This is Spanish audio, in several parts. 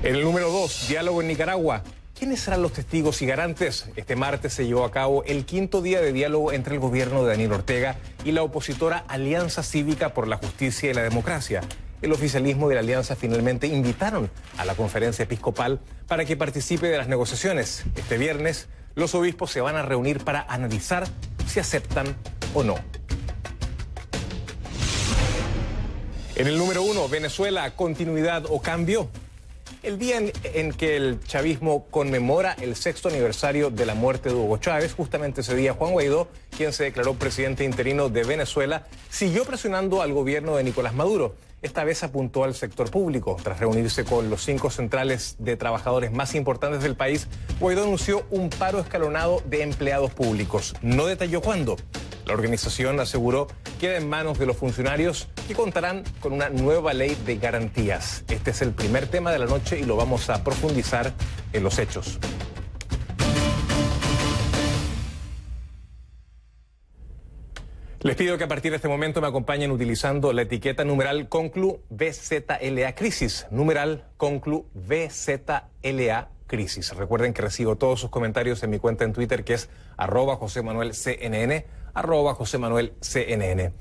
En el número 2, diálogo en Nicaragua. ¿Quiénes serán los testigos y garantes? Este martes se llevó a cabo el 5º día de diálogo entre el gobierno de Daniel Ortega y la opositora Alianza Cívica por la Justicia y la Democracia. El oficialismo de la alianza finalmente invitaron a la conferencia episcopal para que participe de las negociaciones. Este viernes, los obispos se van a reunir para analizar si aceptan o no. En el número 1, Venezuela, ¿continuidad o cambio? El día en que el chavismo conmemora el 6º aniversario de la muerte de Hugo Chávez, justamente ese día Juan Guaidó, quien se declaró presidente interino de Venezuela, siguió presionando al gobierno de Nicolás Maduro. Esta vez apuntó al sector público. Tras reunirse con los 5 centrales de trabajadores más importantes del país, Guaidó anunció un paro escalonado de empleados públicos. No detalló cuándo. La organización aseguró queda en manos de los funcionarios que contarán con una nueva ley de garantías. Este es el primer tema de la noche y lo vamos a profundizar en los hechos. Les pido que a partir de este momento me acompañen utilizando la etiqueta numeral Conclu VZLA Crisis. Numeral Conclu VZLA Crisis. Recuerden que recibo todos sus comentarios en mi cuenta en Twitter, que es @JosemanuelCNN, @JosemanuelCNN.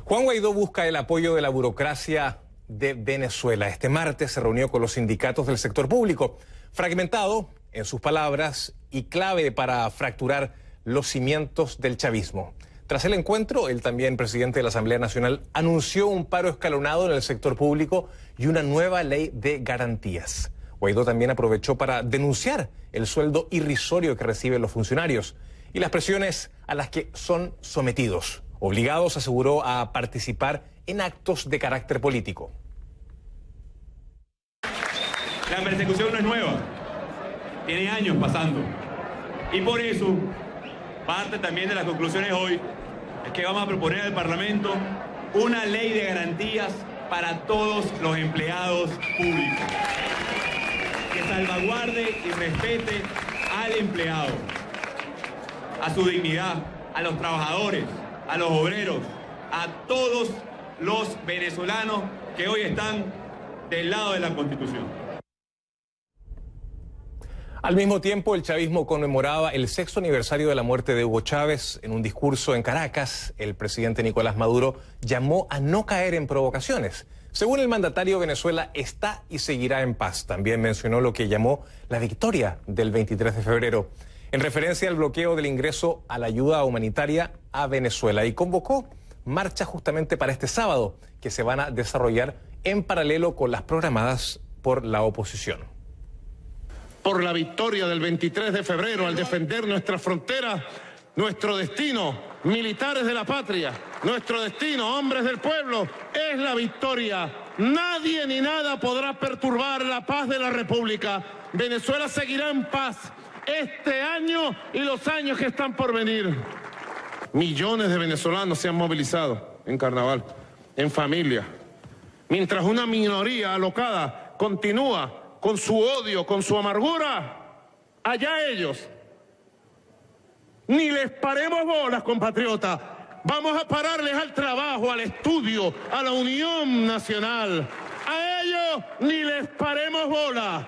Juan Guaidó busca el apoyo de la burocracia de Venezuela. Este martes se reunió con los sindicatos del sector público, fragmentado, en sus palabras, y clave para fracturar los cimientos del chavismo. Tras el encuentro, el también presidente de la Asamblea Nacional anunció un paro escalonado en el sector público y una nueva ley de garantías. Guaidó también aprovechó para denunciar el sueldo irrisorio que reciben los funcionarios y las presiones a las que son sometidos, obligados, aseguró, a participar en actos de carácter político. La persecución no es nueva, tiene años pasando. Y por eso, parte también de las conclusiones hoy es que vamos a proponer al Parlamento una ley de garantías para todos los empleados públicos, que salvaguarde y respete al empleado, a su dignidad, a los trabajadores, a los obreros, a todos los venezolanos que hoy están del lado de la Constitución. Al mismo tiempo, el chavismo conmemoraba el 6º aniversario de la muerte de Hugo Chávez. En un discurso en Caracas, el presidente Nicolás Maduro llamó a no caer en provocaciones. Según el mandatario, Venezuela está y seguirá en paz. También mencionó lo que llamó la victoria del 23 de febrero, en referencia al bloqueo del ingreso a la ayuda humanitaria a Venezuela, y convocó marchas justamente para este sábado, que se van a desarrollar en paralelo con las programadas por la oposición. Por la victoria del 23 de febrero al defender nuestra frontera, nuestro destino, militares de la patria, nuestro destino, hombres del pueblo, es la victoria. Nadie ni nada podrá perturbar la paz de la República. Venezuela seguirá en paz este año y los años que están por venir. Millones de venezolanos se han movilizado en carnaval, en familia, mientras una minoría alocada continúa con su odio, con su amargura. Allá ellos. Ni les paremos bolas, compatriotas. Vamos a pararles al trabajo, al estudio, a la unión nacional. A ellos ni les paremos bolas.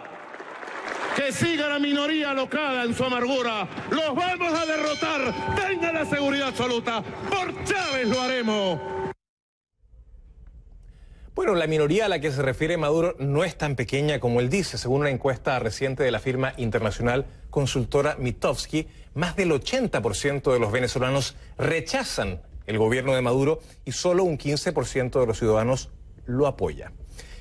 Que siga la minoría alocada en su amargura. Los vamos a derrotar. Tengan la seguridad absoluta. Por Chávez lo haremos. Bueno, la minoría a la que se refiere Maduro no es tan pequeña como él dice. Según una encuesta reciente de la firma internacional consultora Mitofsky, más del 80% de los venezolanos rechazan el gobierno de Maduro y solo un 15% de los ciudadanos lo apoya.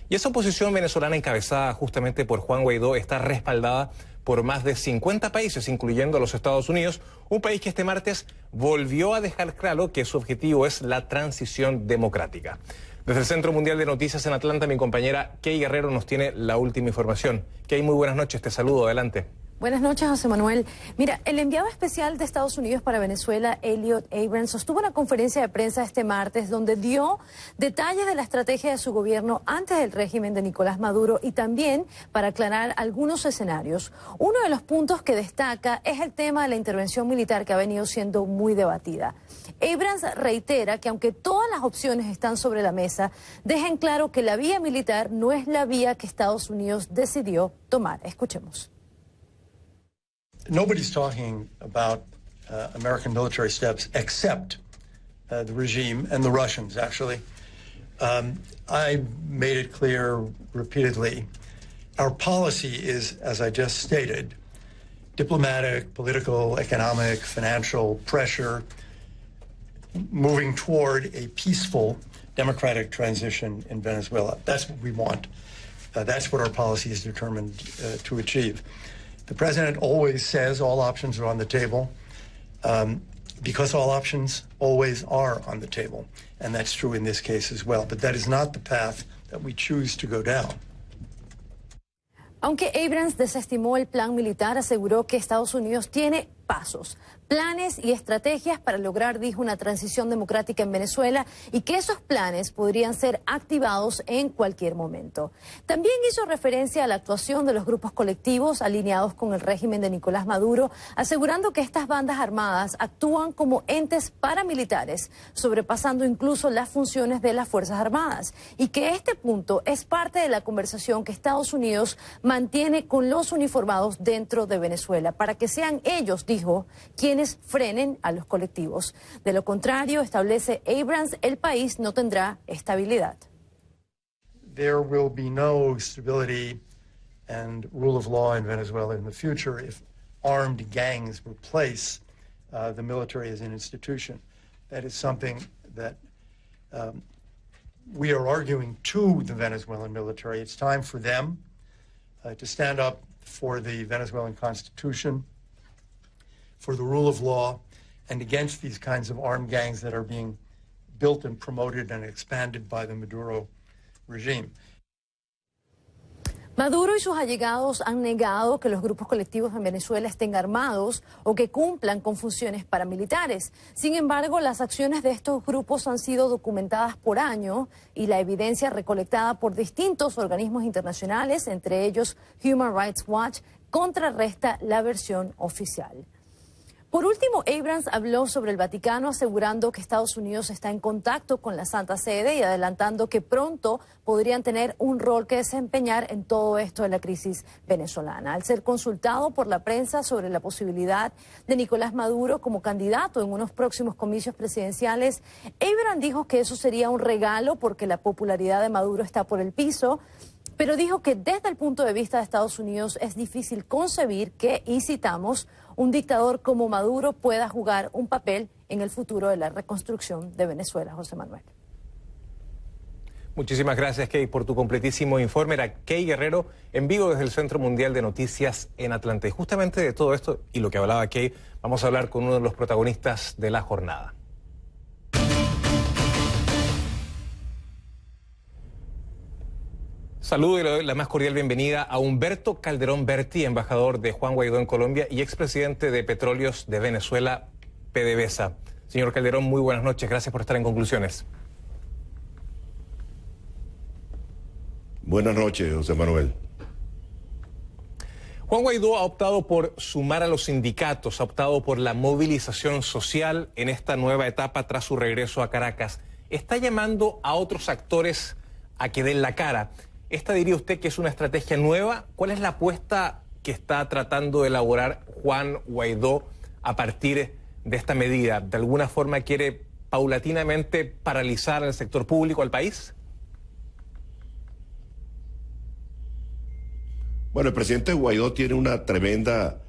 Y esa oposición venezolana, encabezada justamente por Juan Guaidó, está respaldada por más de 50 países, incluyendo a los Estados Unidos, un país que este martes volvió a dejar claro que su objetivo es la transición democrática. Desde el Centro Mundial de Noticias en Atlanta, mi compañera Kay Guerrero nos tiene la última información. Kay, muy buenas noches, te saludo, adelante. Buenas noches, José Manuel. Mira, el enviado especial de Estados Unidos para Venezuela, Elliot Abrams, sostuvo una conferencia de prensa este martes donde dio detalles de la estrategia de su gobierno antes del régimen de Nicolás Maduro y también para aclarar algunos escenarios. Uno de los puntos que destaca es el tema de la intervención militar que ha venido siendo muy debatida. Abrams reitera que aunque todas las opciones están sobre la mesa, dejan claro que la vía militar no es la vía que Estados Unidos decidió tomar. Escuchemos. Nobody's talking about American military steps except the regime and the Russians, actually. I made it clear repeatedly. Our policy is, as I just stated, diplomatic, political, economic, financial pressure, moving toward a peaceful democratic transition in Venezuela. That's what we want. That's what our policy is determined to achieve. The president always says all options are on the table because all options always are on the table. And that's true in this case as well. But that is not the path that we choose to go down. Aunque Abrams desestimó el plan militar, aseguró que Estados Unidos tiene pasos, planes y estrategias para lograr, dijo, una transición democrática en Venezuela y que esos planes podrían ser activados en cualquier momento. También hizo referencia a la actuación de los grupos colectivos alineados con el régimen de Nicolás Maduro, asegurando que estas bandas armadas actúan como entes paramilitares, sobrepasando incluso las funciones de las Fuerzas Armadas, y que este punto es parte de la conversación que Estados Unidos mantiene con los uniformados dentro de Venezuela, para que sean ellos, dijo, quienes frenen a los colectivos. De lo contrario, establece Abrams, el país no tendrá estabilidad. There will be no stability and rule of law in Venezuela in the future if armed gangs replace the military as an institution. That is something that we are arguing to the Venezuelan military. It's time for them to stand up for the Venezuelan Constitution, for the rule of law, and against these kinds of armed gangs that are being built and promoted and expanded by the Maduro regime. Maduro y sus allegados han negado que los grupos colectivos en Venezuela estén armados o que cumplan con funciones paramilitares. Sin embargo, las acciones de estos grupos han sido documentadas por años y la evidencia recolectada por distintos organismos internacionales, entre ellos Human Rights Watch, contrarresta la versión oficial. Por último, Abrams habló sobre el Vaticano, asegurando que Estados Unidos está en contacto con la Santa Sede y adelantando que pronto podrían tener un rol que desempeñar en todo esto de la crisis venezolana. Al ser consultado por la prensa sobre la posibilidad de Nicolás Maduro como candidato en unos próximos comicios presidenciales, Abrams dijo que eso sería un regalo porque la popularidad de Maduro está por el piso, pero dijo que desde el punto de vista de Estados Unidos es difícil concebir que, y citamos, un dictador como Maduro pueda jugar un papel en el futuro de la reconstrucción de Venezuela. José Manuel. Muchísimas gracias, Kay, por tu completísimo informe. Era Kay Guerrero, en vivo desde el Centro Mundial de Noticias en Atlanta. Y justamente de todo esto y lo que hablaba Kay, vamos a hablar con uno de los protagonistas de la jornada. Saludo y le doy la más cordial bienvenida a Humberto Calderón Berti, embajador de Juan Guaidó en Colombia y expresidente de Petróleos de Venezuela, PDVSA. Señor Calderón, muy buenas noches. Gracias por estar en Conclusiones. Buenas noches, José Manuel. Juan Guaidó ha optado por sumar a los sindicatos, ha optado por la movilización social en esta nueva etapa tras su regreso a Caracas. Está llamando a otros actores a que den la cara. ¿Esta diría usted que es una estrategia nueva? ¿Cuál es la apuesta que está tratando de elaborar Juan Guaidó a partir de esta medida? ¿De alguna forma quiere paulatinamente paralizar al sector público, al país? Bueno, el presidente Guaidó tiene una tremenda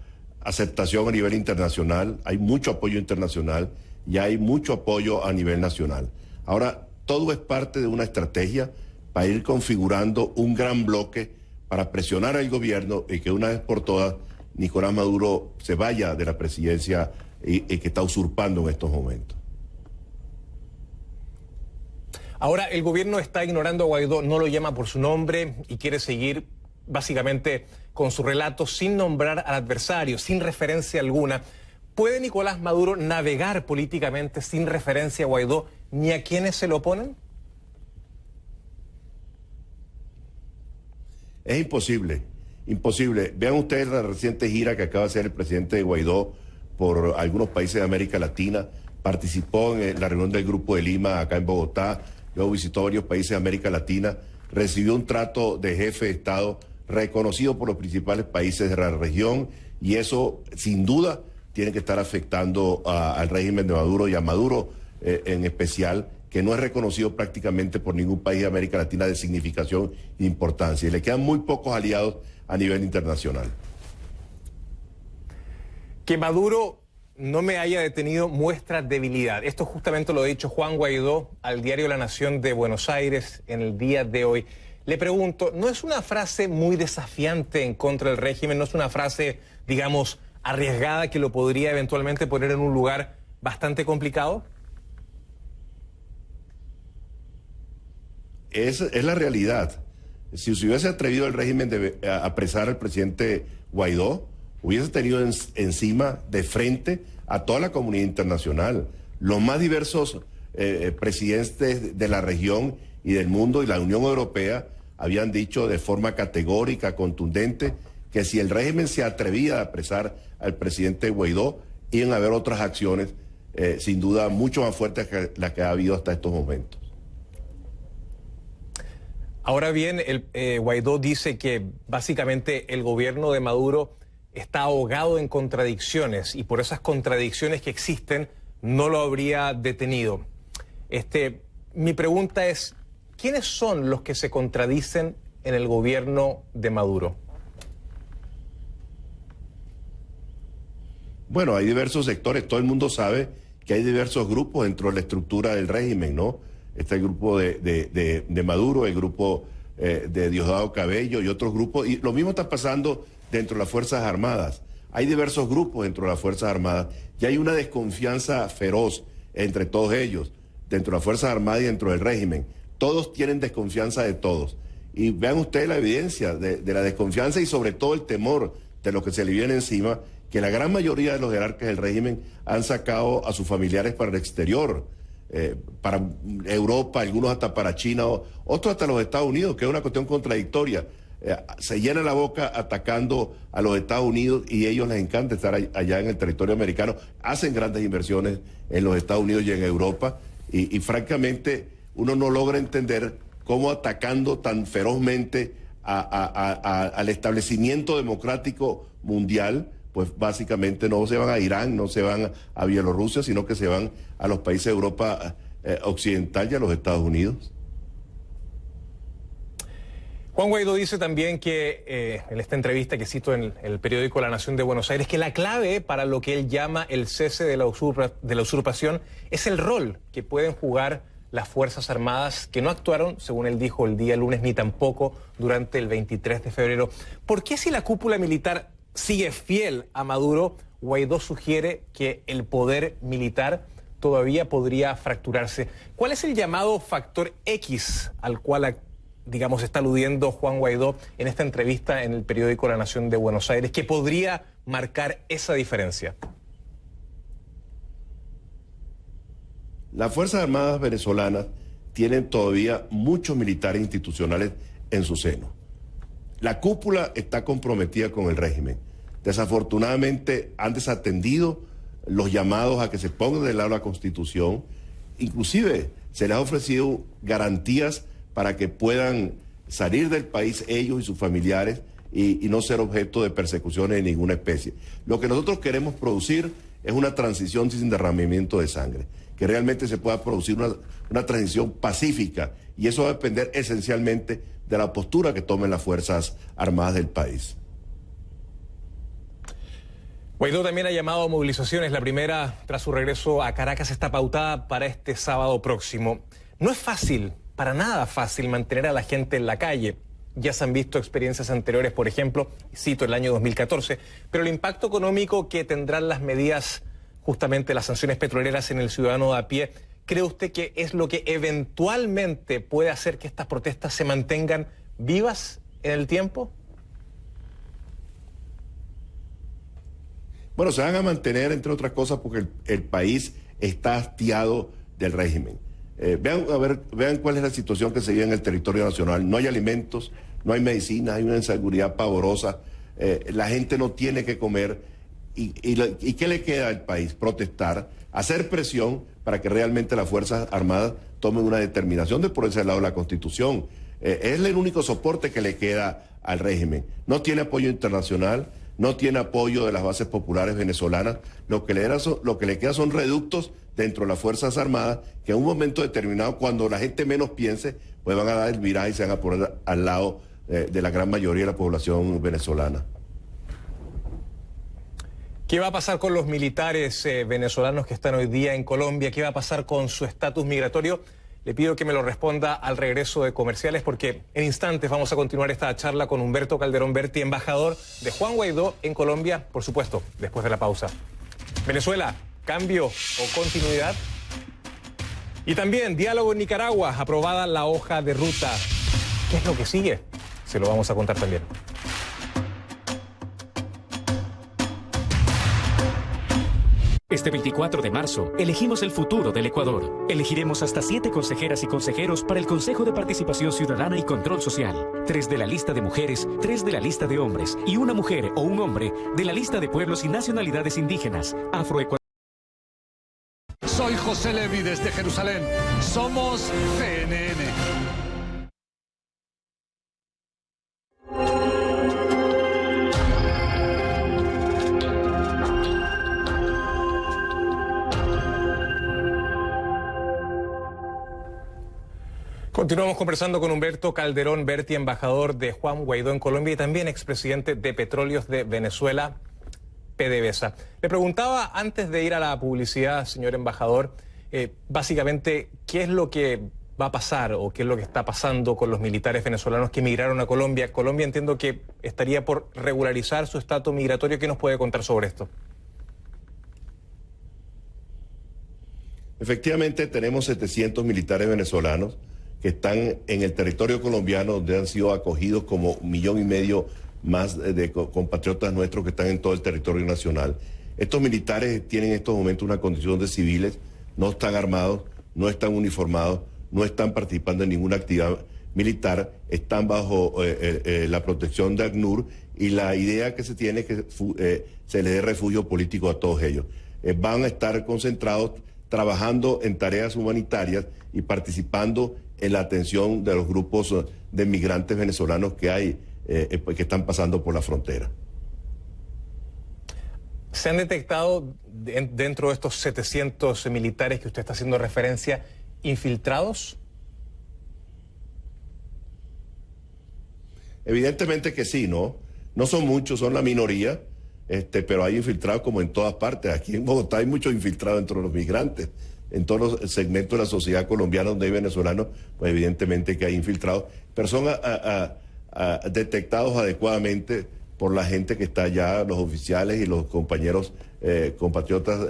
aceptación a nivel internacional, hay mucho apoyo internacional y hay mucho apoyo a nivel nacional. Ahora, todo es parte de una estrategia para ir configurando un gran bloque para presionar al gobierno y que una vez por todas Nicolás Maduro se vaya de la presidencia y que está usurpando en estos momentos. Ahora, el gobierno está ignorando a Guaidó, no lo llama por su nombre y quiere seguir básicamente con su relato sin nombrar al adversario, sin referencia alguna. ¿Puede Nicolás Maduro navegar políticamente sin referencia a Guaidó ni a quienes se lo oponen? Es imposible, imposible. Vean ustedes la reciente gira que acaba de hacer el presidente Guaidó por algunos países de América Latina. Participó en la reunión del Grupo de Lima acá en Bogotá, luego visitó varios países de América Latina, recibió un trato de jefe de Estado reconocido por los principales países de la región, y eso sin duda tiene que estar afectando al régimen de Maduro y a Maduro en especial, que no es reconocido prácticamente por ningún país de América Latina de significación e importancia, y le quedan muy pocos aliados a nivel internacional. Que Maduro no me haya detenido muestra debilidad. Esto justamente lo ha dicho Juan Guaidó al diario La Nación de Buenos Aires en el día de hoy. Le pregunto, ¿no es una frase muy desafiante en contra del régimen? ¿No es una frase, digamos, arriesgada que lo podría eventualmente poner en un lugar bastante complicado? Es la realidad. Si se hubiese atrevido el régimen a apresar al presidente Guaidó, hubiese tenido encima, de frente, a toda la comunidad internacional. Los más diversos presidentes de la región y del mundo y la Unión Europea habían dicho de forma categórica, contundente, que si el régimen se atrevía a apresar al presidente Guaidó, iban a haber otras acciones, sin duda, mucho más fuertes que las que ha habido hasta estos momentos. Ahora bien, Guaidó dice que básicamente el gobierno de Maduro está ahogado en contradicciones y por esas contradicciones que existen no lo habría detenido. Mi pregunta es, ¿quiénes son los que se contradicen en el gobierno de Maduro? Bueno, hay diversos sectores, todo el mundo sabe que hay diversos grupos dentro de la estructura del régimen, ¿no? Está el grupo de Maduro, el grupo de Diosdado Cabello y otros grupos, y lo mismo está pasando dentro de las Fuerzas Armadas. Hay diversos grupos dentro de las Fuerzas Armadas y hay una desconfianza feroz entre todos ellos, dentro de las Fuerzas Armadas y dentro del régimen. Todos tienen desconfianza de todos. Y vean ustedes la evidencia de la desconfianza y sobre todo el temor de lo que se le viene encima, que la gran mayoría de los jerarcas del régimen han sacado a sus familiares para el exterior, para Europa, algunos hasta para China, otros hasta los Estados Unidos, que es una cuestión contradictoria. Se llena la boca atacando a los Estados Unidos y a ellos les encanta estar allá en el territorio americano, hacen grandes inversiones en los Estados Unidos y en Europa, y francamente uno no logra entender cómo atacando tan ferozmente al establecimiento democrático mundial, pues básicamente no se van a Irán, no se van a Bielorrusia, sino que se van a los países de Europa occidental y a los Estados Unidos. Juan Guaidó dice también que, en esta entrevista que cito en el periódico La Nación de Buenos Aires, que la clave para lo que él llama el cese de la usurpación es el rol que pueden jugar las Fuerzas Armadas, que no actuaron, según él dijo, el día lunes, ni tampoco durante el 23 de febrero. ¿Por qué, si la cúpula militar sigue fiel a Maduro, Guaidó sugiere que el poder militar todavía podría fracturarse? ¿Cuál es el llamado factor X al cual, digamos, está aludiendo Juan Guaidó en esta entrevista en el periódico La Nación de Buenos Aires, que podría marcar esa diferencia? Las Fuerzas Armadas venezolanas tienen todavía muchos militares institucionales en su seno. La cúpula está comprometida con el régimen. Desafortunadamente han desatendido los llamados a que se pongan del lado de la Constitución. Inclusive se les ha ofrecido garantías para que puedan salir del país ellos y sus familiares y no ser objeto de persecuciones de ninguna especie. Lo que nosotros queremos producir es una transición sin derramamiento de sangre, que realmente se pueda producir una transición pacífica, y eso va a depender esencialmente de la postura que tomen las Fuerzas Armadas del país. Guaidó también ha llamado a movilizaciones. La primera, tras su regreso a Caracas, está pautada para este sábado próximo. No es fácil, para nada fácil, mantener a la gente en la calle. Ya se han visto experiencias anteriores, por ejemplo, cito el año 2014, pero el impacto económico que tendrán las medidas, justamente las sanciones petroleras en el ciudadano de a pie, ¿cree usted que es lo que eventualmente puede hacer que estas protestas se mantengan vivas en el tiempo? Bueno, se van a mantener, entre otras cosas, porque el país está hastiado del régimen. Vean cuál es la situación que se vive en el territorio nacional. No hay alimentos, no hay medicina, hay una inseguridad pavorosa. La gente no tiene que comer. ¿Y qué le queda al país? Protestar, hacer presión para que realmente las Fuerzas Armadas tomen una determinación de por ese lado la Constitución. Es el único soporte que le queda al régimen. No tiene apoyo internacional, no tiene apoyo de las bases populares venezolanas. Lo que le queda son reductos dentro de las Fuerzas Armadas que en un momento determinado, cuando la gente menos piense, pues van a dar el viraje y se van a poner al lado de la gran mayoría de la población venezolana. ¿Qué va a pasar con los militares venezolanos que están hoy día en Colombia? ¿Qué va a pasar con su estatus migratorio? Le pido que me lo responda al regreso de comerciales, porque en instantes vamos a continuar esta charla con Humberto Calderón Berti, embajador de Juan Guaidó en Colombia, por supuesto, después de la pausa. Venezuela, ¿cambio o continuidad? Y también, diálogo en Nicaragua, aprobada la hoja de ruta. ¿Qué es lo que sigue? Se lo vamos a contar también. Este 24 de marzo, elegimos el futuro del Ecuador. Elegiremos hasta 7 consejeras y consejeros para el Consejo de Participación Ciudadana y Control Social. 3 de la lista de mujeres, 3 de la lista de hombres y una mujer o un hombre de la lista de pueblos y nacionalidades indígenas, afroecuatorianos. Soy José Levi desde Jerusalén. Somos CNN. Continuamos conversando con Humberto Calderón Berti, embajador de Juan Guaidó en Colombia y también expresidente de Petróleos de Venezuela, PDVSA. Le preguntaba antes de ir a la publicidad, señor embajador, básicamente, ¿qué es lo que va a pasar o qué es lo que está pasando con los militares venezolanos que emigraron a Colombia? Colombia entiendo que estaría por regularizar su estatus migratorio. ¿Qué nos puede contar sobre esto? Efectivamente, tenemos 700 militares venezolanos que están en el territorio colombiano, donde han sido acogidos como 1,5 millones más de compatriotas nuestros que están en todo el territorio nacional. Estos militares tienen en estos momentos una condición de civiles, no están armados, no están uniformados, no están participando en ninguna actividad militar, están bajo la protección de ACNUR, y la idea que se tiene es que se les dé refugio político a todos ellos. Van a estar concentrados trabajando en tareas humanitarias y participando en la atención de los grupos de migrantes venezolanos que hay, que están pasando por la frontera. ¿Se han detectado dentro de estos 700 militares que usted está haciendo referencia, infiltrados? Evidentemente que sí, ¿no? No son muchos, son la minoría, pero hay infiltrados como en todas partes. Aquí en Bogotá hay muchos infiltrados entre los migrantes. En todos los segmentos de la sociedad colombiana donde hay venezolanos, pues evidentemente que hay infiltrados, pero son detectados adecuadamente por la gente que está allá, los oficiales y los compañeros compatriotas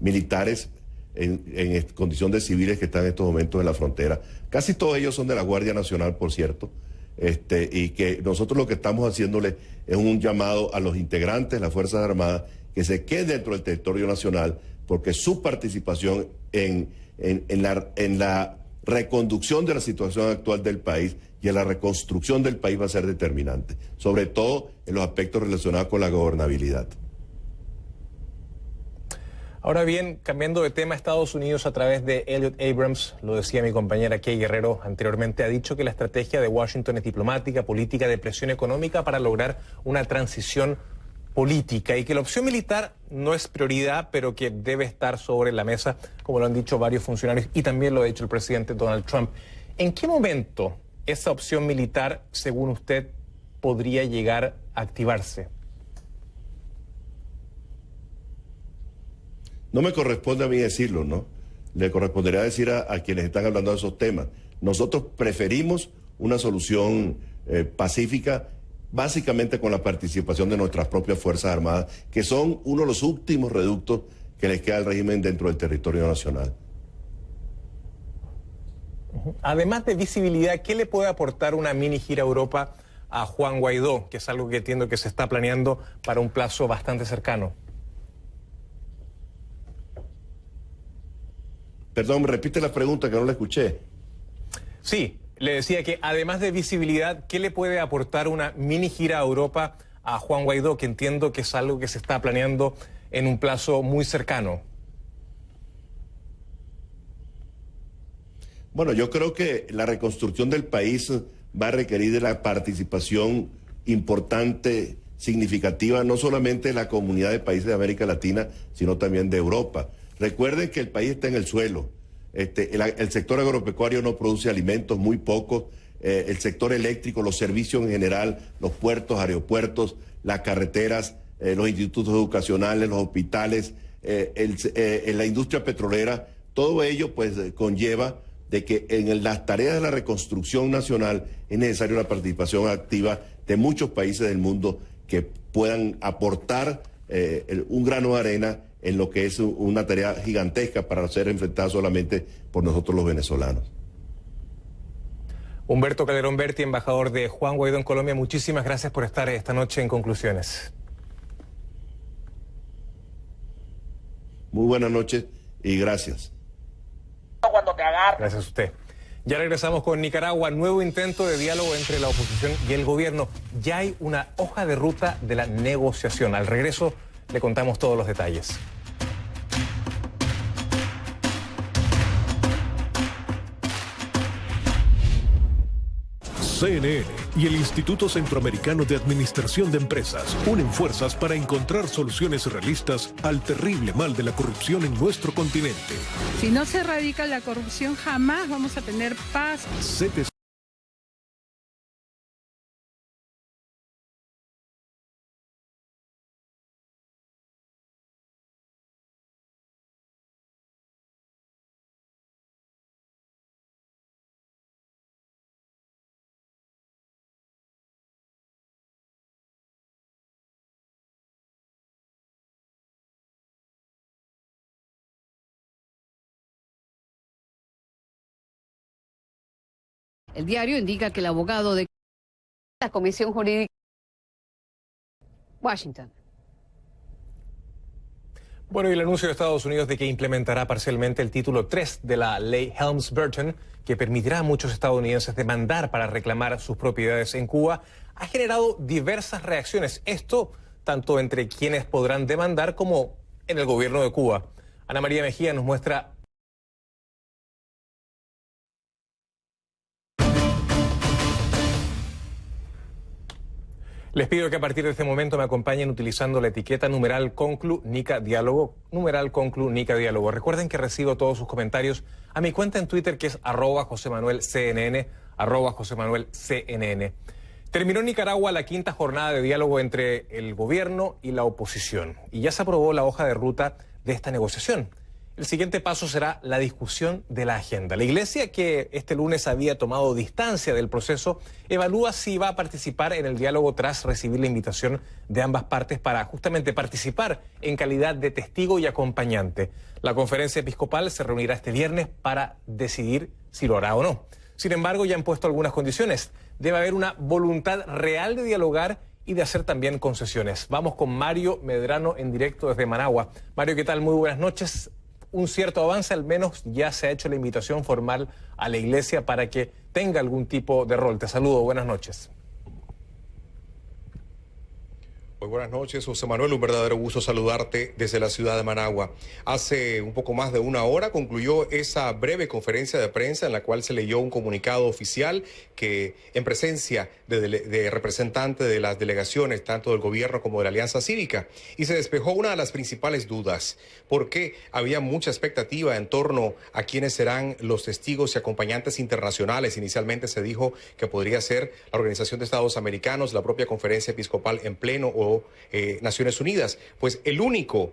militares en condición de civiles que están en estos momentos en la frontera. Casi todos ellos son de la Guardia Nacional, por cierto, y que nosotros lo que estamos haciéndole es un llamado a los integrantes de las Fuerzas Armadas que se queden dentro del territorio nacional, porque su participación en la reconducción de la situación actual del país y en la reconstrucción del país va a ser determinante, sobre todo en los aspectos relacionados con la gobernabilidad. Ahora bien, cambiando de tema, Estados Unidos a través de Elliot Abrams, lo decía mi compañera Kay Guerrero anteriormente, ha dicho que la estrategia de Washington es diplomática, política, de presión económica para lograr una transición política y que la opción militar no es prioridad, pero que debe estar sobre la mesa, como lo han dicho varios funcionarios y también lo ha dicho el presidente Donald Trump. ¿En qué momento esa opción militar, según usted, podría llegar a activarse? No me corresponde a mí decirlo, ¿no? Le correspondería decir a quienes están hablando de esos temas. Nosotros preferimos una solución pacífica, básicamente con la participación de nuestras propias Fuerzas Armadas, que son uno de los últimos reductos que les queda al régimen dentro del territorio nacional. Además de visibilidad, ¿qué le puede aportar una mini gira a Europa a Juan Guaidó, que es algo que entiendo que se está planeando para un plazo bastante cercano. Perdón, repite la pregunta que no la escuché. Sí, le decía que además de visibilidad, ¿qué le puede aportar una mini gira a Europa a Juan Guaidó, que entiendo que es algo que se está planeando en un plazo muy cercano? Bueno, yo creo que la reconstrucción del país va a requerir de la participación importante, significativa, no solamente de la comunidad de países de América Latina, sino también de Europa. Recuerden que el país está en el suelo. El sector agropecuario no produce alimentos, muy pocos. El sector eléctrico, los servicios en general, los puertos, aeropuertos, las carreteras, los institutos educacionales, los hospitales, la industria petrolera, todo ello pues conlleva de que en las tareas de la reconstrucción nacional es necesaria una participación activa de muchos países del mundo que puedan aportar un grano de arena en lo que es una tarea gigantesca para ser enfrentada solamente por nosotros los venezolanos. Humberto Calderón Berti, embajador de Juan Guaidó en Colombia, muchísimas gracias por estar esta noche en Conclusiones. Muy buenas noches y gracias. Gracias a usted. Ya regresamos con Nicaragua, nuevo intento de diálogo entre la oposición y el gobierno. Ya hay una hoja de ruta de la negociación. Al regreso le contamos todos los detalles. CNN y el Instituto Centroamericano de Administración de Empresas unen fuerzas para encontrar soluciones realistas al terrible mal de la corrupción en nuestro continente. Si no se erradica la corrupción, jamás vamos a tener paz. El diario indica que el abogado de la Comisión Jurídica Washington. Bueno, y el anuncio de Estados Unidos de que implementará parcialmente el título 3 de la ley Helms-Burton, que permitirá a muchos estadounidenses demandar para reclamar sus propiedades en Cuba, ha generado diversas reacciones. Esto tanto entre quienes podrán demandar como en el gobierno de Cuba. Ana María Mejía nos muestra. Les pido que a partir de este momento me acompañen utilizando la etiqueta #ConcluNicaDiálogo, #ConcluNicaDiálogo. Recuerden que recibo todos sus comentarios a mi cuenta en Twitter, que es @JosemanuelCNN, @JosemanuelCNN. Terminó en Nicaragua la 5ª jornada de diálogo entre el gobierno y la oposición, y ya se aprobó la hoja de ruta de esta negociación. El siguiente paso será la discusión de la agenda. La Iglesia, que este lunes había tomado distancia del proceso, evalúa si va a participar en el diálogo tras recibir la invitación de ambas partes para justamente participar en calidad de testigo y acompañante. La conferencia episcopal se reunirá este viernes para decidir si lo hará o no. Sin embargo, ya han puesto algunas condiciones. Debe haber una voluntad real de dialogar y de hacer también concesiones. Vamos con Mario Medrano en directo desde Managua. Mario, ¿qué tal? Muy buenas noches. Un cierto avance, al menos ya se ha hecho la invitación formal a la Iglesia para que tenga algún tipo de rol. Te saludo, buenas noches. Muy buenas noches, José Manuel, un verdadero gusto saludarte desde la ciudad de Managua. Hace un poco más de una hora concluyó esa breve conferencia de prensa en la cual se leyó un comunicado oficial que, en presencia de representantes de las delegaciones, tanto del gobierno como de la Alianza Cívica, y se despejó una de las principales dudas, porque había mucha expectativa en torno a quiénes serán los testigos y acompañantes internacionales. Inicialmente se dijo que podría ser la Organización de Estados Americanos, la propia Conferencia Episcopal en pleno o Naciones Unidas. Pues el único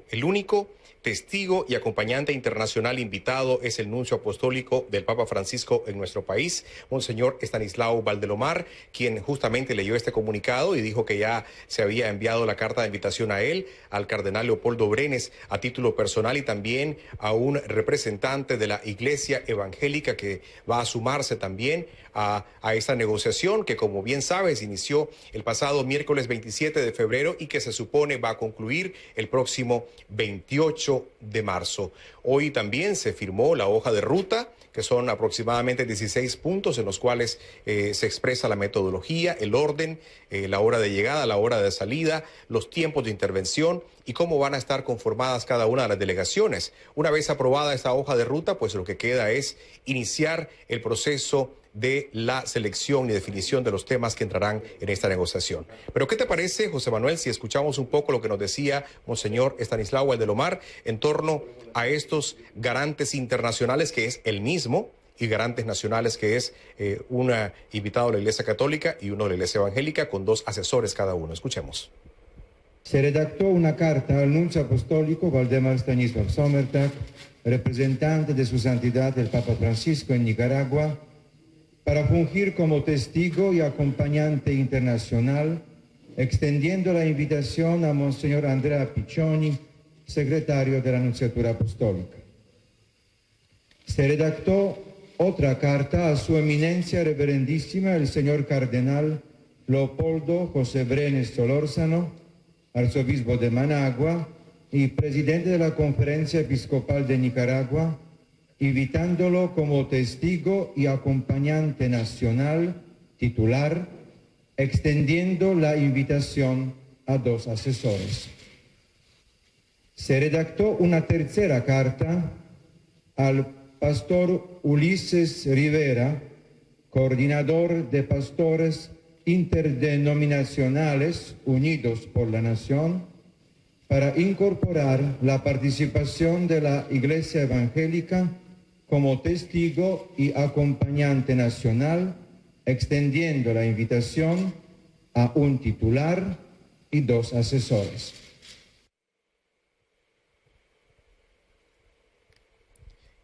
testigo y acompañante internacional invitado es el nuncio apostólico del Papa Francisco en nuestro país, Monseñor Estanislao Valdelomar, quien justamente leyó este comunicado y dijo que ya se había enviado la carta de invitación a él, al cardenal Leopoldo Brenes a título personal y también a un representante de la Iglesia Evangélica que va a sumarse también a esta negociación que, como bien sabes, inició el pasado miércoles 27 de febrero y que se supone va a concluir el próximo 28 de marzo. Hoy también se firmó la hoja de ruta, que son aproximadamente 16 puntos en los cuales se expresa la metodología, el orden, la hora de llegada, la hora de salida, los tiempos de intervención y cómo van a estar conformadas cada una de las delegaciones. Una vez aprobada esta hoja de ruta, pues lo que queda es iniciar el proceso de la selección y definición de los temas que entrarán en esta negociación. Pero ¿qué te parece, José Manuel, si escuchamos un poco lo que nos decía Monseñor Estanislao Valdelomar en torno a estos garantes internacionales, que es el mismo, y garantes nacionales, que es un invitado de la Iglesia Católica y uno de la Iglesia Evangélica, con 2 asesores cada uno? Escuchemos. Se redactó una carta al nuncio apostólico Valdemar Stanislav Somertag, representante de su santidad el Papa Francisco en Nicaragua, para fungir como testigo y acompañante internacional, extendiendo la invitación a Monseñor Andrea Piccioni, secretario de la Nunciatura Apostólica. Se redactó otra carta a su eminencia reverendísima el señor cardenal Leopoldo José Brenes Solórzano, arzobispo de Managua y presidente de la Conferencia Episcopal de Nicaragua, invitándolo como testigo y acompañante nacional titular, extendiendo la invitación a 2 asesores. Se redactó una tercera carta al pastor Ulises Rivera, coordinador de pastores interdenominacionales unidos por la nación, para incorporar la participación de la Iglesia Evangélica como testigo y acompañante nacional, extendiendo la invitación a un titular y 2 asesores.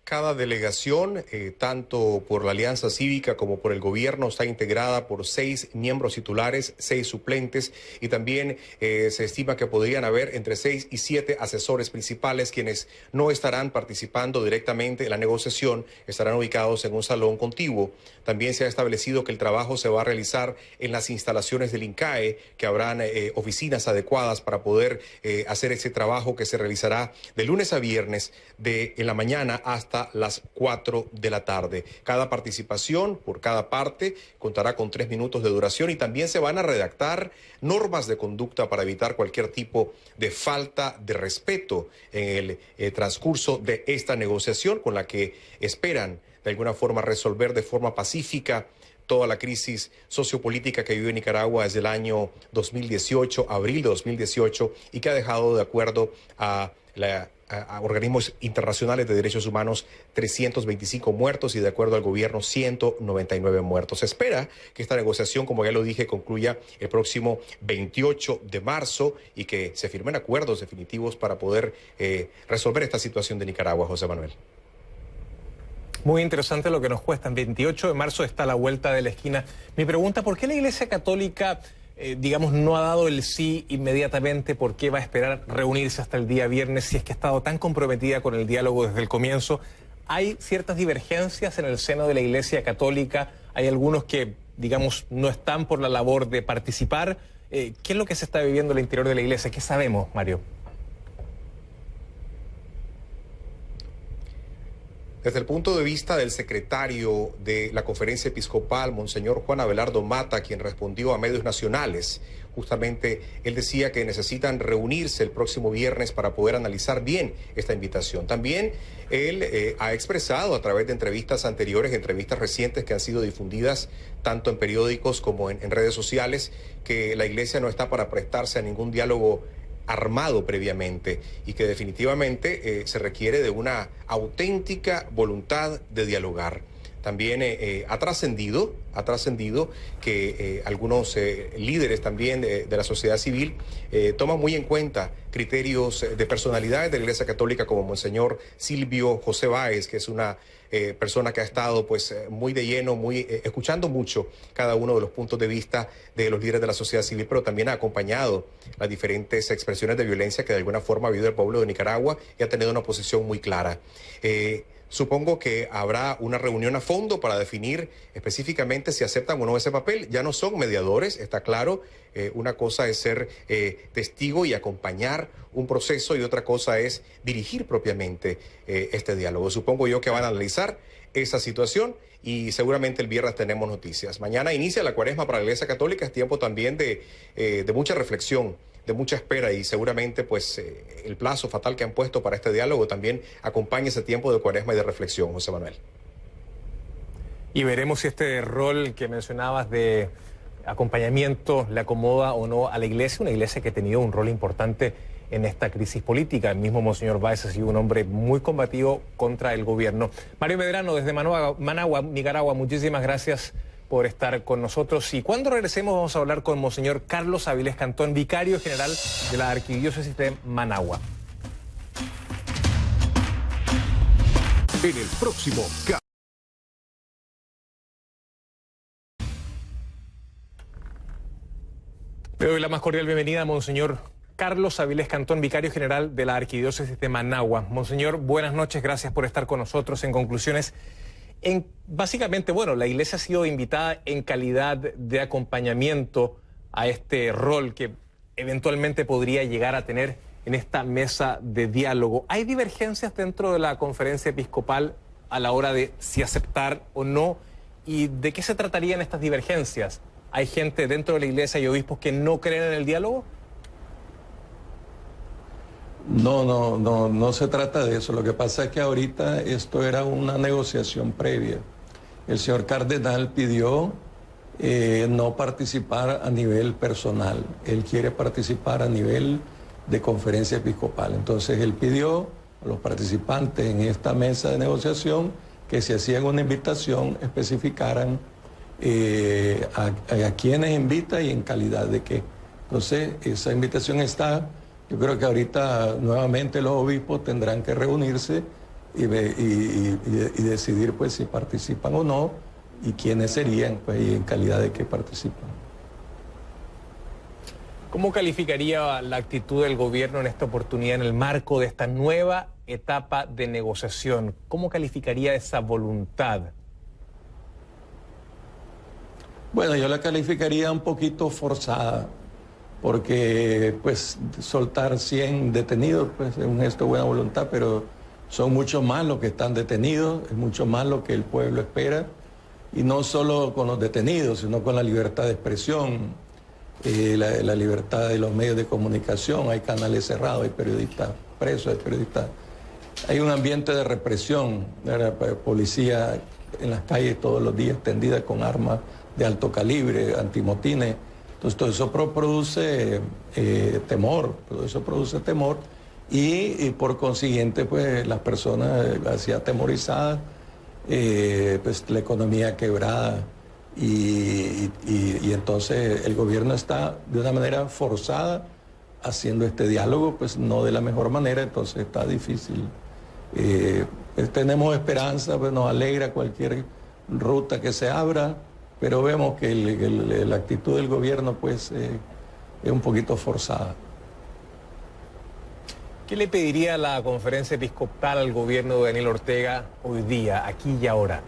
Cada delegación, tanto por la Alianza Cívica como por el gobierno, está integrada por 6 miembros titulares, 6 suplentes, y también se estima que podrían haber entre 6 y 7 asesores principales, quienes no estarán participando directamente en la negociación, estarán ubicados en un salón contiguo. También se ha establecido que el trabajo se va a realizar en las instalaciones del INCAE, que habrán oficinas adecuadas para poder hacer ese trabajo, que se realizará de lunes a viernes, en la mañana hasta las 4 de la tarde. Cada participación por cada parte contará con 3 minutos de duración, y también se van a redactar normas de conducta para evitar cualquier tipo de falta de respeto en el transcurso de esta negociación, con la que esperan de alguna forma resolver de forma pacífica toda la crisis sociopolítica que vive Nicaragua desde el año 2018, abril de 2018, y que ha dejado, de acuerdo a organismos internacionales de derechos humanos, 325 muertos y, de acuerdo al gobierno, 199 muertos. Se espera que esta negociación, como ya lo dije, concluya el próximo 28 de marzo y que se firmen acuerdos definitivos para poder resolver esta situación de Nicaragua, José Manuel. Muy interesante lo que nos cuesta. El 28 de marzo está a la vuelta de la esquina. Mi pregunta, ¿por qué la Iglesia Católica, no ha dado el sí inmediatamente? ¿Por qué va a esperar reunirse hasta el día viernes si es que ha estado tan comprometida con el diálogo desde el comienzo? Hay ciertas divergencias en el seno de la Iglesia Católica. Hay algunos que, no están por la labor de participar. ¿Qué es lo que se está viviendo al interior de la Iglesia? ¿Qué sabemos, Mario? Desde el punto de vista del secretario de la Conferencia Episcopal, Monseñor Juan Abelardo Mata, quien respondió a medios nacionales, justamente él decía que necesitan reunirse el próximo viernes para poder analizar bien esta invitación. También él ha expresado a través de entrevistas anteriores, entrevistas recientes que han sido difundidas tanto en periódicos como en redes sociales, que la Iglesia no está para prestarse a ningún diálogo armado previamente, y que definitivamente se requiere de una auténtica voluntad de dialogar. También ha trascendido que algunos líderes también de la sociedad civil toman muy en cuenta criterios de personalidades de la Iglesia Católica, como Monseñor Silvio José Báez, que es una persona que ha estado muy de lleno, escuchando mucho cada uno de los puntos de vista de los líderes de la sociedad civil, pero también ha acompañado las diferentes expresiones de violencia que de alguna forma ha vivido el pueblo de Nicaragua y ha tenido una posición muy clara. supongo que habrá una reunión a fondo para definir específicamente si aceptan o no ese papel. Ya no son mediadores, está claro. Una cosa es ser testigo y acompañar un proceso y otra cosa es dirigir propiamente este diálogo. Supongo yo que van a analizar esa situación y seguramente el viernes tenemos noticias. Mañana inicia la Cuaresma para la Iglesia Católica, es tiempo también de mucha reflexión, de mucha espera y seguramente pues el plazo fatal que han puesto para este diálogo también acompaña ese tiempo de Cuaresma y de reflexión, José Manuel. Y veremos si este rol que mencionabas de acompañamiento le acomoda o no a la iglesia, una iglesia que ha tenido un rol importante en esta crisis política. El mismo Monseñor Báez ha sido un hombre muy combativo contra el gobierno. Mario Medrano, desde Managua, Nicaragua, muchísimas gracias por estar con nosotros. Y cuando regresemos vamos a hablar con Monseñor Carlos Avilés Cantón, vicario general de la Arquidiócesis de Managua. En el próximo Le doy la más cordial bienvenida a Monseñor Carlos Avilés Cantón, vicario general de la Arquidiócesis de Managua. Monseñor, buenas noches, gracias por estar con nosotros. En conclusiones, básicamente, bueno, la Iglesia ha sido invitada en calidad de acompañamiento a este rol que eventualmente podría llegar a tener en esta mesa de diálogo. ¿Hay divergencias dentro de la conferencia episcopal a la hora de si aceptar o no? ¿Y de qué se tratarían estas divergencias? ¿Hay gente dentro de la Iglesia y obispos que no creen en el diálogo? No se trata de eso. Lo que pasa es que ahorita esto era una negociación previa. El señor cardenal pidió no participar a nivel personal. Él quiere participar a nivel de conferencia episcopal. Entonces él pidió a los participantes en esta mesa de negociación que si hacían una invitación especificaran a quienes invita y en calidad de qué. Entonces esa invitación está. Yo creo que ahorita nuevamente los obispos tendrán que reunirse y decidir pues si participan o no y quiénes serían pues y en calidad de qué participan. ¿Cómo calificaría la actitud del gobierno en esta oportunidad en el marco de esta nueva etapa de negociación? ¿Cómo calificaría esa voluntad? Bueno, yo la calificaría un poquito forzada, porque pues soltar 100 detenidos pues es un gesto de buena voluntad, pero son muchos más los que están detenidos, es mucho más lo que el pueblo espera, y no solo con los detenidos, sino con la libertad de expresión, la libertad de los medios de comunicación. Hay canales cerrados, hay periodistas presos, hay periodistas. Hay un ambiente de represión, la policía en las calles todos los días tendida con armas de alto calibre, antimotines. Entonces todo eso produce temor, y por consiguiente pues las personas así atemorizadas, pues la economía quebrada y entonces el gobierno está de una manera forzada haciendo este diálogo, pues no de la mejor manera, entonces está difícil. Pues tenemos esperanza, pues nos alegra cualquier ruta que se abra, pero vemos que la actitud del gobierno pues es un poquito forzada. ¿Qué le pediría la conferencia episcopal al gobierno de Daniel Ortega hoy día, aquí y ahora?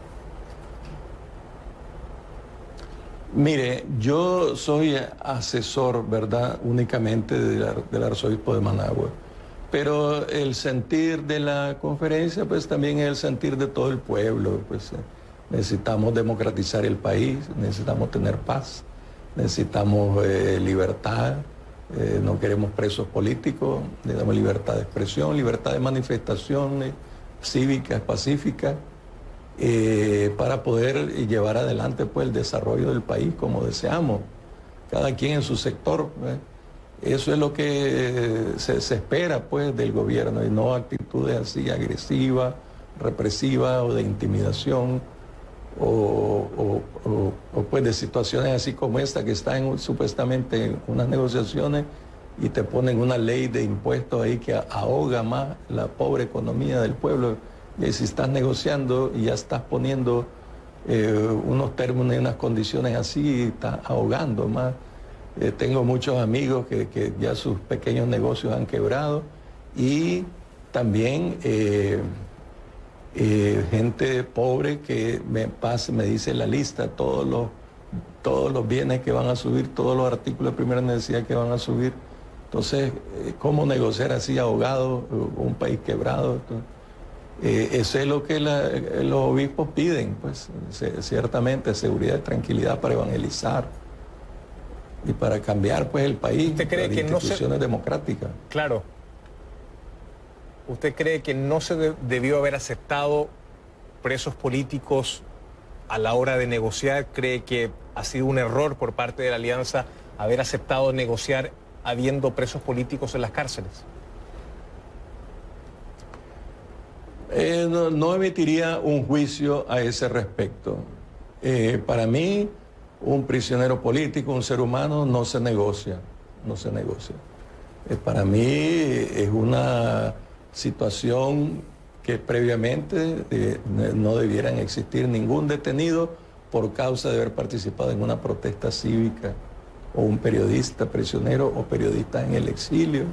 Mire, yo soy asesor, ¿verdad?, únicamente del arzobispo de Managua, pero el sentir de la conferencia pues también es el sentir de todo el pueblo, pues necesitamos democratizar el país, necesitamos tener paz, necesitamos libertad, no queremos presos políticos, necesitamos libertad de expresión, libertad de manifestaciones cívicas, pacíficas, para poder llevar adelante pues el desarrollo del país como deseamos, cada quien en su sector. Eso es lo que se espera pues del gobierno y no actitudes así agresivas, represivas o de intimidación. O pues de situaciones así como esta que están supuestamente en unas negociaciones y te ponen una ley de impuestos ahí que ahoga más la pobre economía del pueblo. Y si estás negociando y ya estás poniendo unos términos y unas condiciones así, estás ahogando más. Tengo muchos amigos que ya sus pequeños negocios han quebrado y también gente pobre que me dice la lista, todos los bienes que van a subir, todos los artículos de primera necesidad que van a subir. Entonces, ¿cómo negociar así ahogado un país quebrado? Eso es lo que los obispos piden, pues ciertamente seguridad y tranquilidad para evangelizar y para cambiar pues el país, ¿Usted cree las que instituciones democráticas. Claro. ¿Usted cree que no se debió haber aceptado presos políticos a la hora de negociar? ¿Cree que ha sido un error por parte de la Alianza haber aceptado negociar habiendo presos políticos en las cárceles? No emitiría un juicio a ese respecto. Para mí, un prisionero político, un ser humano, no se negocia. Para mí es una situación que previamente no debieran existir ningún detenido por causa de haber participado en una protesta cívica, o un periodista prisionero, o periodistas en el exilio,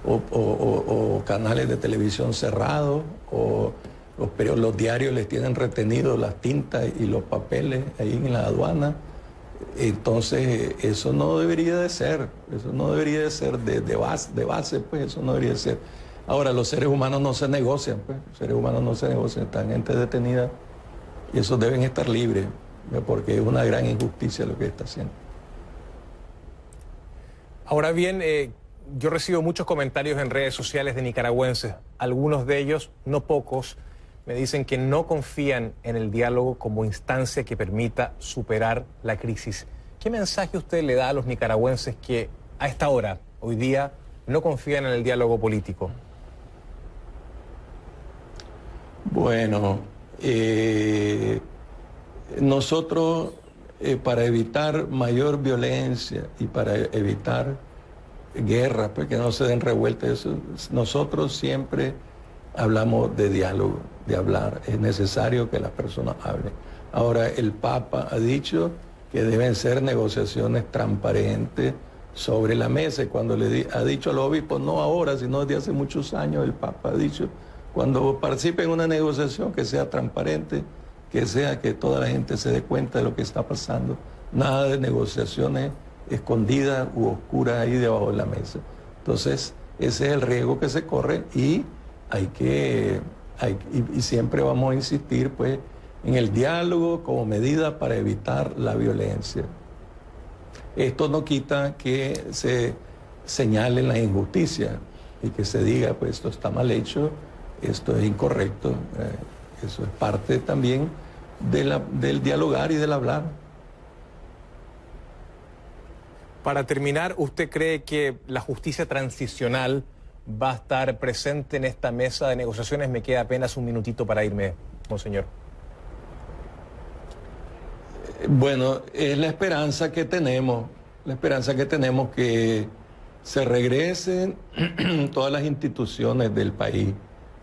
o canales de televisión cerrados, o los diarios les tienen retenidos las tintas y los papeles ahí en la aduana. Entonces, eso no debería de ser, de base, pues eso no debería de ser. Ahora, los seres humanos no se negocian, pues, están gente detenida y esos deben estar libres, porque es una gran injusticia lo que está haciendo. Ahora bien, yo recibo muchos comentarios en redes sociales de nicaragüenses. Algunos de ellos, no pocos, me dicen que no confían en el diálogo como instancia que permita superar la crisis. ¿Qué mensaje usted le da a los nicaragüenses que a esta hora, hoy día, no confían en el diálogo político? Bueno, nosotros, para evitar mayor violencia y para evitar guerras, pues que no se den revueltas, nosotros siempre hablamos de diálogo, de hablar. Es necesario que las personas hablen. Ahora, el Papa ha dicho que deben ser negociaciones transparentes sobre la mesa. Y cuando ha dicho a los obispos, no ahora, sino desde hace muchos años, el Papa ha dicho, cuando participe en una negociación, que sea transparente, que toda la gente se dé cuenta de lo que está pasando. Nada de negociaciones escondidas u oscuras ahí debajo de la mesa. Entonces, ese es el riesgo que se corre y y siempre vamos a insistir pues en el diálogo como medida para evitar la violencia. Esto no quita que se señalen las injusticias y que se diga pues esto está mal hecho, esto es incorrecto. Eso es parte también del dialogar y del hablar. Para terminar, ¿usted cree que la justicia transicional va a estar presente en esta mesa de negociaciones? Me queda apenas un minutito para irme, monseñor. Bueno, es la esperanza que tenemos que se regresen todas las instituciones del país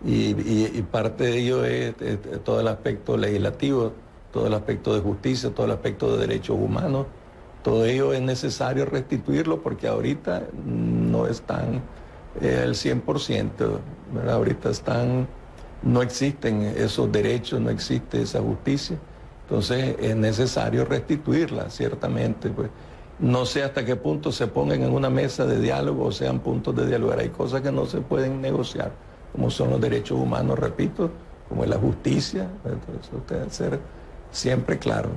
y parte de ello es todo el aspecto legislativo, todo el aspecto de justicia, todo el aspecto de derechos humanos. Todo ello es necesario restituirlo porque ahorita no están al 100%, ¿verdad? Ahorita no existen esos derechos, no existe esa justicia. Entonces es necesario restituirla, ciertamente. Pues. No sé hasta qué punto se pongan en una mesa de diálogo o sean puntos de dialogar. Hay cosas que no se pueden negociar, como son los derechos humanos, repito, como es la justicia. Entonces, eso debe ser siempre claro.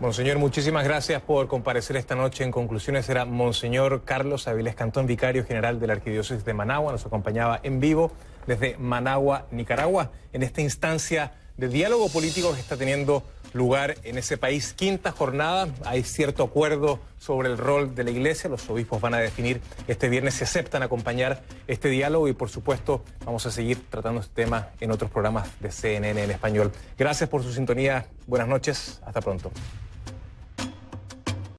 Monseñor, muchísimas gracias por comparecer esta noche. En conclusiones, era Monseñor Carlos Avilés Cantón, vicario general de la Arquidiócesis de Managua. Nos acompañaba en vivo desde Managua, Nicaragua, en esta instancia de diálogo político que está teniendo lugar en ese país. Quinta jornada, hay cierto acuerdo sobre el rol de la Iglesia. Los obispos van a definir este viernes si aceptan acompañar este diálogo y, por supuesto, vamos a seguir tratando este tema en otros programas de CNN en español. Gracias por su sintonía. Buenas noches. Hasta pronto.